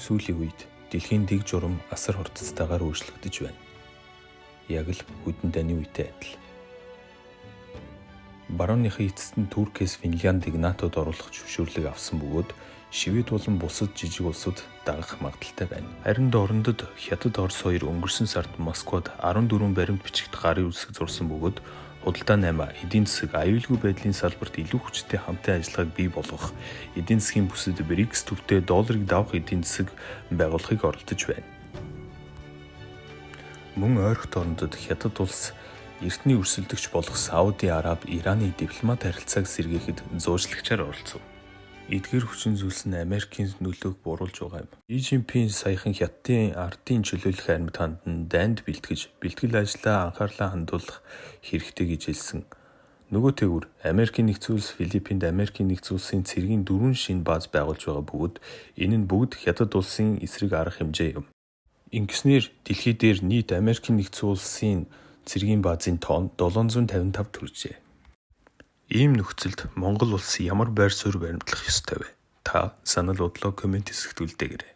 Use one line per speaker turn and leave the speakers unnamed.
Сүүлийн үед дэлхийн дэг журам асар хурдцайгаар өөрчлөгдөж байна. Яг л хүйтэн дайны үетэй адил. Барууныхын эцэст нь Туркээс Финляндыг НАТОд оруулах зөвшөөрлөг авсан бөгөөд Швед болон бусад жижиг улсууд дагах магадaltaй байна. Харин доорндод Хятад Орос хоёр өнгөрсөн сард Москвад 14 баримт бичигт гарын үсэг зурсан бөгөөд худалдаа 8 эдийн засаг аюулгүй байдлын салбарт илүү хүчтэй хамтын ажиллагааг бий болгох, эдийн засгийн бүсэд БРИКС төвтэй долларыг давах эдийн засаг байгуулахыг оролдож байна. Мөн ойрхон доорндод Хятад улс эртний өрсөлдөгч болох Сауди Араби Ираны дипломат харилцааг сэргээхэд зуучлагчаар оролцов. Эдгээр хүчин зүйлс нь Америкийн нөлөөг бууруулж байгаа юм. Xi Jinping саяхан Хятадын ардын чөлөөлөх амьтанд нь дайнд бэлтгэл ажлаа анхаарлаа хандуулах хэрэгтэй гэж хэлсэн. Нөгөө тэгвэр Америкийн нэгдсэн улс Филиппинд Америкийн нэгдсэн улсын цэргийн 4 шинэ бааз байгуулж байгаа бөгөөд энэ нь бүгд Хятад улсын эсрэг арга хэмжээ юм. Ингэснээр дэлхий дээр нийт Америкийн нэгдсэн улсын цэргийн баазын тоон 755 төржээ. Ийм нөхцөлд Монгол улс ямар байр суурь баримтлах ёстой вэ? Та санал бодлоо комент хэсэгт үлдээгээрэй.